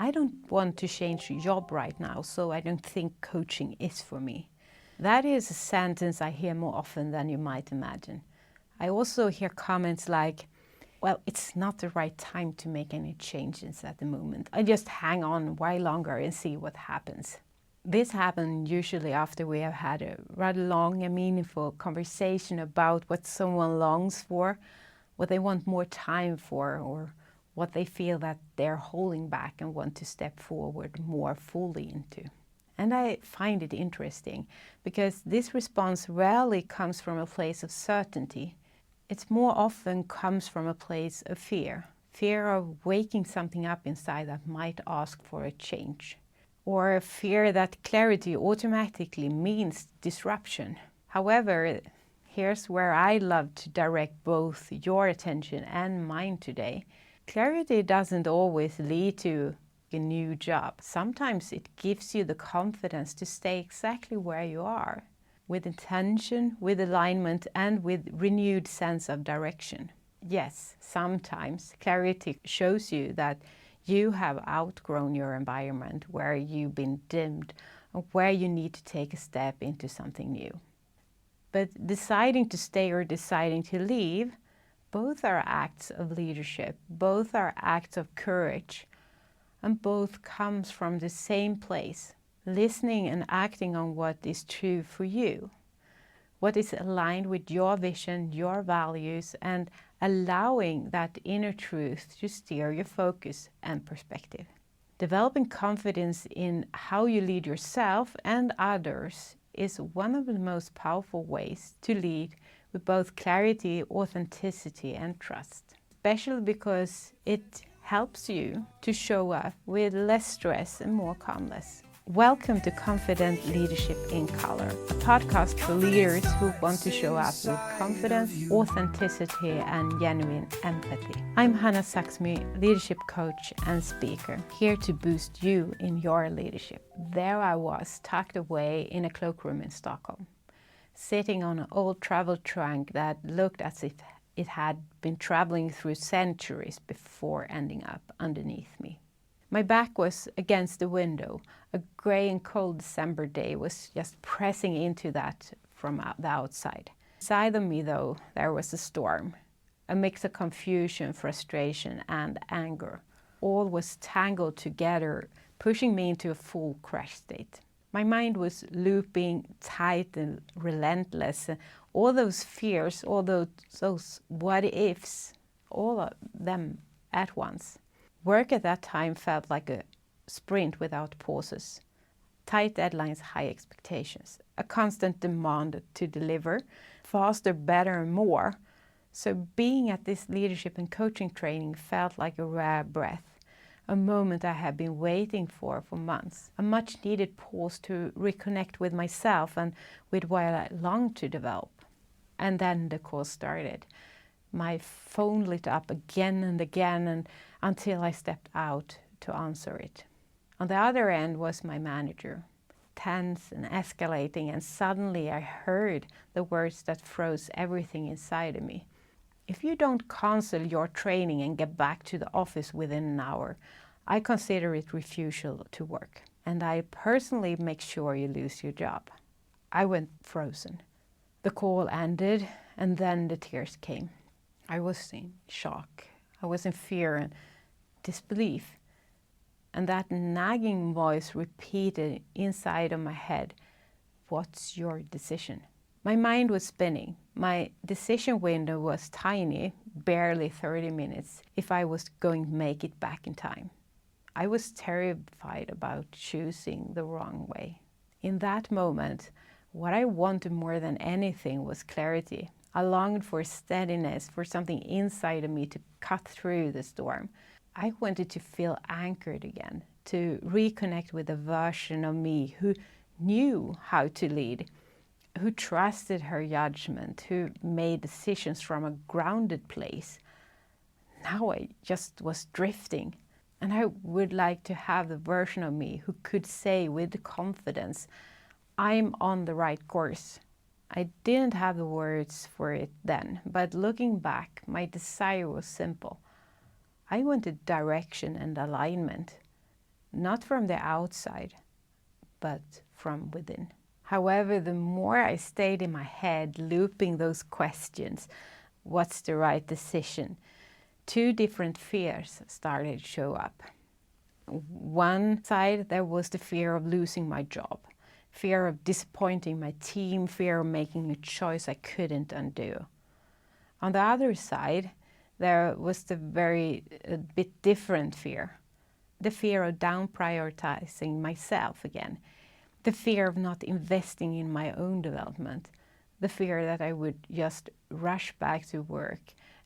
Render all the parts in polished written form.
I don't want to change job right now, so I don't think coaching is for me. That is a sentence I hear more often than you might imagine. I also hear comments like, well, it's not the right time to make any changes at the moment. I just hang on a while longer and see what happens. This happens usually after we have had a rather long and meaningful conversation about what someone longs for, what they want more time for, or what they feel that they're holding back and want to step forward more fully into. And I find it interesting because this response rarely comes from a place of certainty. It more often comes from a place of fear. Fear of waking something up inside that might ask for a change. Or a fear that clarity automatically means disruption. However, here's where I'd love to direct both your attention and mine today. Clarity doesn't always lead to a new job. Sometimes it gives you the confidence to stay exactly where you are, with intention, with alignment, and with renewed sense of direction. Yes, sometimes clarity shows you that you have outgrown your environment where you've been dimmed or where you need to take a step into something new. But deciding to stay or deciding to leave, both are acts of leadership, both are acts of courage, and both comes from the same place, listening and acting on what is true for you, what is aligned with your vision, your values, and allowing that inner truth to steer your focus and perspective. Developing confidence in how you lead yourself and others is one of the most powerful ways to lead with both clarity, authenticity, and trust, especially because it helps you to show up with less stress and more calmness. Welcome to Confident Leadership in Color, a podcast for leaders who want to show up with confidence, authenticity, and genuine empathy. I'm Hannah Saxmy, leadership coach and speaker, here to boost you in your leadership. There I was, tucked away in a cloakroom in Stockholm, sitting on an old travel trunk that looked as if it had been traveling through centuries before ending up underneath me. My back was against the window. A grey and cold December day was just pressing into that from the outside. Inside of me, though, there was a storm, a mix of confusion, frustration, and anger. All was tangled together, pushing me into a full crash state. My mind was looping tight and relentless. All those fears, all those what-ifs, all of them at once. Work at that time felt like a sprint without pauses. Tight deadlines, high expectations, a constant demand to deliver, faster, better, and more. So being at this leadership and coaching training felt like a rare breath, a moment I had been waiting for months, a much needed pause to reconnect with myself and with what I longed to develop. And then the call started. My phone lit up again and again and until I stepped out to answer it. On the other end was my manager, tense and escalating, and suddenly I heard the words that froze everything inside of me. If you don't cancel your training and get back to the office within an hour, I consider it refusal to work. And I personally make sure you lose your job. I went frozen. The call ended and then the tears came. I was in shock. I was in fear and disbelief. And that nagging voice repeated inside of my head, "What's your decision?" My mind was spinning. My decision window was tiny, barely 30 minutes, if I was going to make it back in time. I was terrified about choosing the wrong way. In that moment, what I wanted more than anything was clarity. I longed for steadiness, for something inside of me to cut through the storm. I wanted to feel anchored again, to reconnect with a version of me who knew how to lead, who trusted her judgment, who made decisions from a grounded place. Now I just was drifting, and I would like to have the version of me who could say with confidence, "I'm on the right course." I didn't have the words for it then, but looking back, my desire was simple. I wanted direction and alignment. not from the outside, but from within. However, the more I stayed in my head, looping those questions, what's the right decision, two different fears started to show up. One side, there was the fear of losing my job, fear of disappointing my team, fear of making a choice I couldn't undo. On the other side, there was the a bit different fear, the fear of down-prioritizing myself again, the fear of not investing in my own development, the fear that I would just rush back to work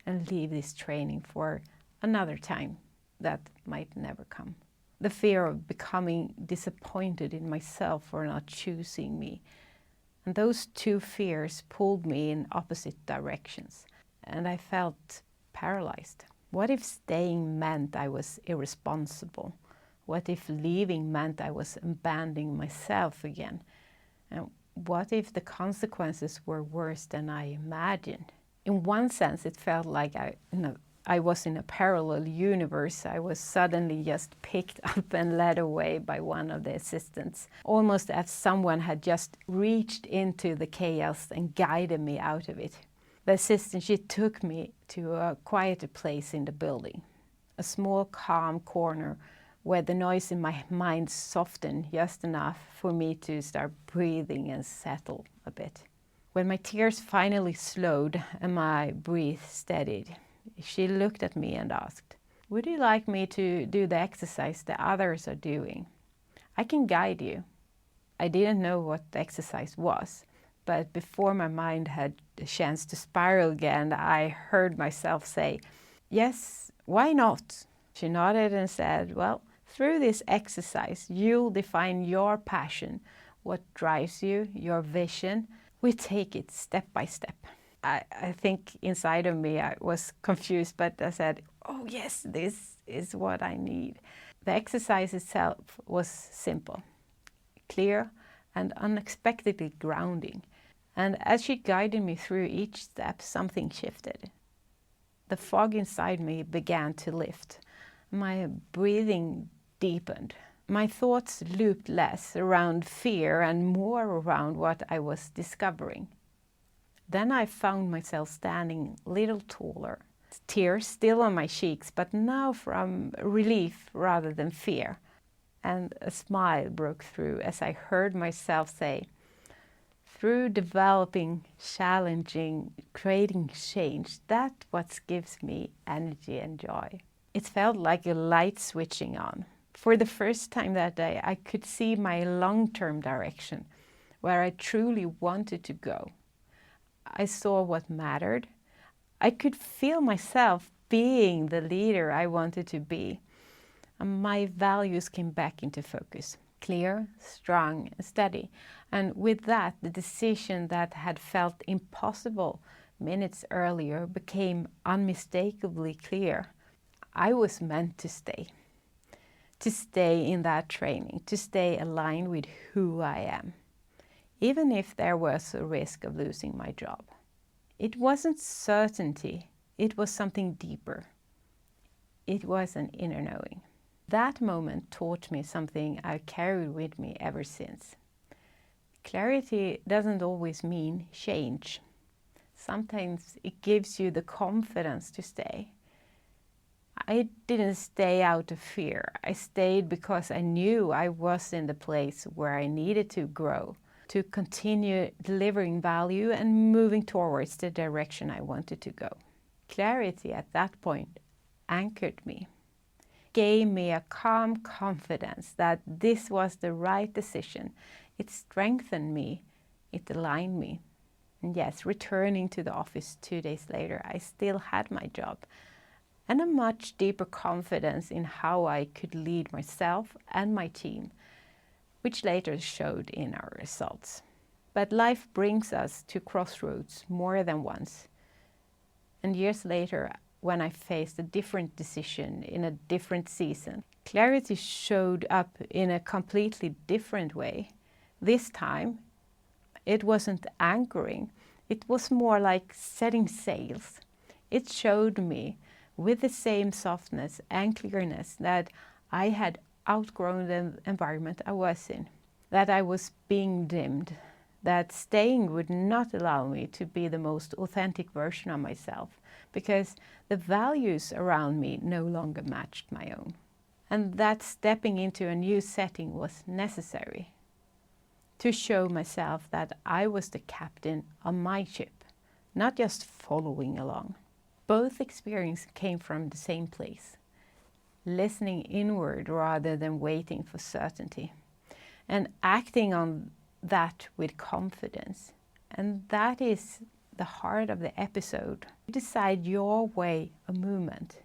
and leave this training for another time that might never come. The fear of becoming disappointed in myself for not choosing me. And those two fears pulled me in opposite directions, and I felt paralyzed. What if staying meant I was irresponsible? What if leaving meant I was abandoning myself again? And what if the consequences were worse than I imagined? In one sense, it felt like I was in a parallel universe. I was suddenly just picked up and led away by one of the assistants, almost as someone had just reached into the chaos and guided me out of it. The assistant, she took me to a quieter place in the building, a small, calm corner where the noise in my mind softened just enough for me to start breathing and settle a bit. When my tears finally slowed and my breath steadied, she looked at me and asked, "Would you like me to do the exercise the others are doing? I can guide you." I didn't know what the exercise was, but before my mind had a chance to spiral again, I heard myself say, "Yes, why not?" She nodded and said, "Well, through this exercise, you'll define your passion, what drives you, your vision. We take it step by step." I think inside of me I was confused, but I said, "Oh yes, this is what I need." The exercise itself was simple, clear, and unexpectedly grounding. And as she guided me through each step, something shifted. The fog inside me began to lift. My breathing deepened. My thoughts looped less around fear and more around what I was discovering. Then I found myself standing a little taller, tears still on my cheeks, but now from relief rather than fear. And a smile broke through as I heard myself say, "Through developing, challenging, creating change, that's what gives me energy and joy." It felt like a light switching on. For the first time that day, I could see my long-term direction, where I truly wanted to go. I saw what mattered. I could feel myself being the leader I wanted to be. And my values came back into focus, clear, strong, and steady. And with that, the decision that had felt impossible minutes earlier became unmistakably clear. I was meant to stay in that training, to stay aligned with who I am, even if there was a risk of losing my job. It wasn't certainty, it was something deeper. It was an inner knowing. That moment taught me something I've carried with me ever since. Clarity doesn't always mean change. Sometimes it gives you the confidence to stay. I didn't stay out of fear. I stayed because I knew I was in the place where I needed to grow, to continue delivering value and moving towards the direction I wanted to go. Clarity at that point anchored me, gave me a calm confidence that this was the right decision. It strengthened me, it aligned me. And yes, returning to the office 2 days later, I still had my job and a much deeper confidence in how I could lead myself and my team, which later showed in our results. But life brings us to crossroads more than once. And years later, when I faced a different decision in a different season, clarity showed up in a completely different way. This time, it wasn't anchoring. It was more like setting sails. It showed me with the same softness and clearness that I had outgrown the environment I was in, that I was being dimmed, that staying would not allow me to be the most authentic version of myself because the values around me no longer matched my own, and that stepping into a new setting was necessary to show myself that I was the captain of my ship, not just following along. Both experiences came from the same place, listening inward rather than waiting for certainty, and acting on that with confidence. And that is the heart of the episode. You decide your way of movement.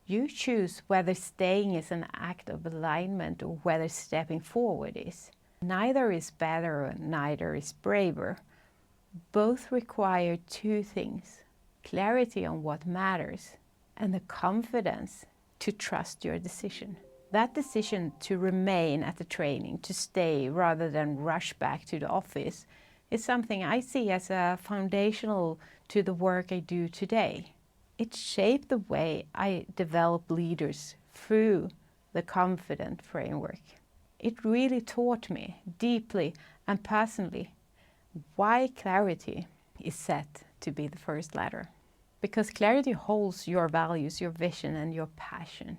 You choose whether staying is an act of alignment or whether stepping forward is. Neither is better and neither is braver. Both require two things: clarity on what matters and the confidence to trust your decision. That decision to remain at the training, to stay rather than rush back to the office, is something I see as a foundational to the work I do today. It shaped the way I develop leaders through the confident framework. It really taught me deeply and personally why clarity is set to be the first letter. Because clarity holds your values, your vision, and your passion.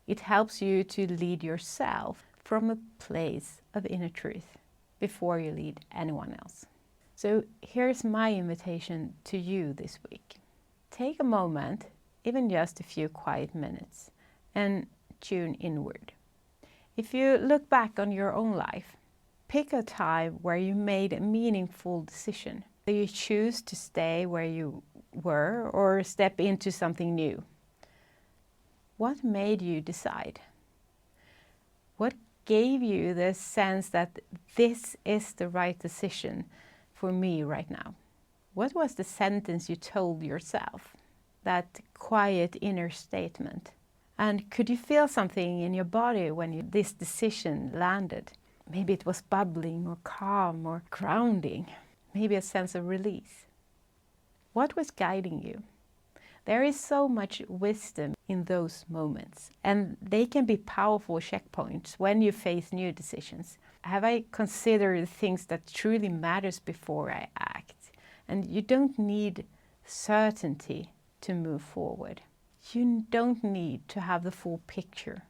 It helps you to lead yourself from a place of inner truth before you lead anyone else. So here's my invitation to you this week. Take a moment, even just a few quiet minutes, and tune inward. If you look back on your own life, pick a time where you made a meaningful decision. Do you choose to stay where you were or step into something new? What made you decide? What gave you the sense that this is the right decision for me right now? What was the sentence you told yourself? That quiet inner statement. And could you feel something in your body when this decision landed? Maybe it was bubbling or calm or grounding. Maybe a sense of release. What was guiding you? There is so much wisdom in those moments, and they can be powerful checkpoints when you face new decisions. Have I considered things that truly matters before I act? And you don't need certainty to move forward. You don't need to have the full picture,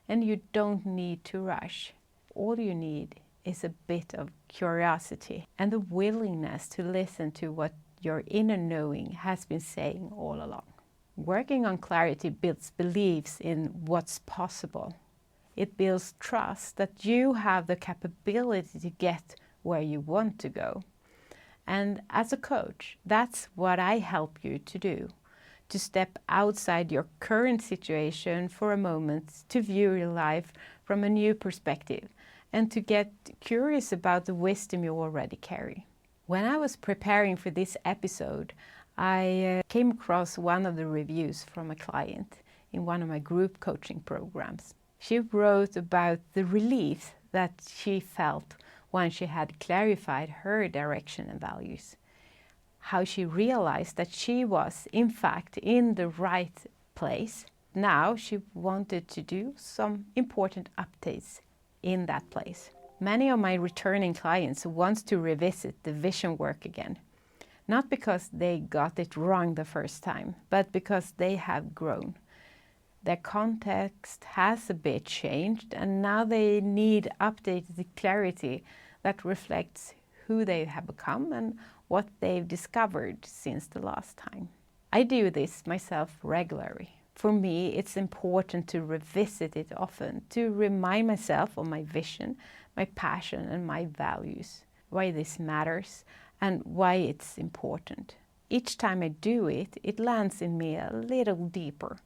and you don't need to rush. All you need is a bit of curiosity and the willingness to listen to what your inner knowing has been saying all along. Working on clarity builds beliefs in what's possible. It builds trust that you have the capability to get where you want to go. And as a coach, that's what I help you to do. To step outside your current situation for a moment, to view your life from a new perspective, and to get curious about the wisdom you already carry. When I was preparing for this episode, I came across one of the reviews from a client in one of my group coaching programs. She wrote about the relief that she felt when she had clarified her direction and values. How she realized that she was, in fact, in the right place. Now she wanted to do some important updates in that place. Many of my returning clients want to revisit the vision work again. Not because they got it wrong the first time, but because they have grown. Their context has a bit changed, and now they need updated clarity that reflects who they have become and what they've discovered since the last time. I do this myself regularly. For me, it's important to revisit it often, to remind myself of my vision, my passion, and my values, why this matters, and why it's important. Each time I do it, it lands in me a little deeper.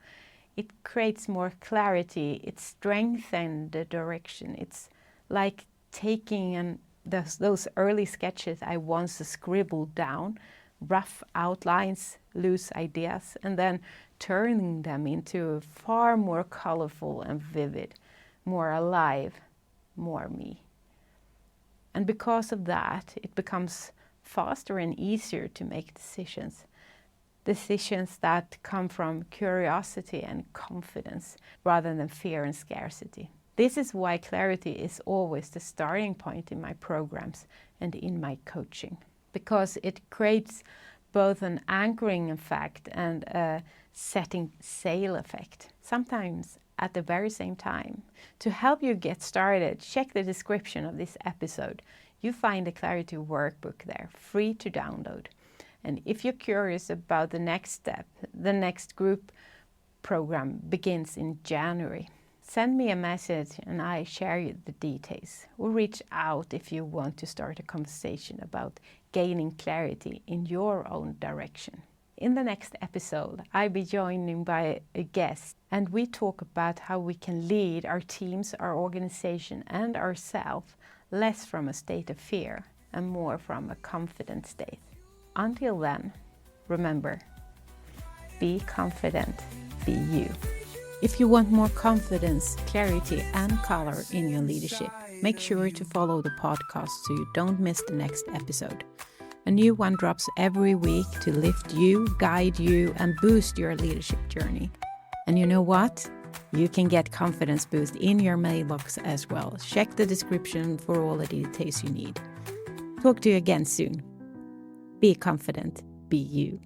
It creates more clarity, it strengthens the direction. It's like taking those early sketches I once scribbled down, rough outlines, loose ideas, and then turning them into far more colorful and vivid, more alive, more me. And because of that, it becomes faster and easier to make decisions. Decisions that come from curiosity and confidence rather than fear and scarcity. This is why clarity is always the starting point in my programs and in my coaching, because it creates both an anchoring effect and a setting sail effect, sometimes at the very same time. To help you get started, check the description of this episode. You find a clarity workbook there, free to download. And if you're curious about the next step, the next group program begins in January. Send me a message and I share you the details. Or reach out if you want to start a conversation about gaining clarity in your own direction. In the next episode, I'll be joined by a guest, and we talk about how we can lead our teams, our organization, and ourselves less from a state of fear and more from a confident state. Until then, remember, be confident, be you. If you want more confidence, clarity, and color in your leadership, make sure to follow the podcast so you don't miss the next episode. A new one drops every week to lift you, guide you, and boost your leadership journey. And you know what? You can get confidence boost in your mailbox as well. Check the description for all the details you need. Talk to you again soon. Be confident, be you.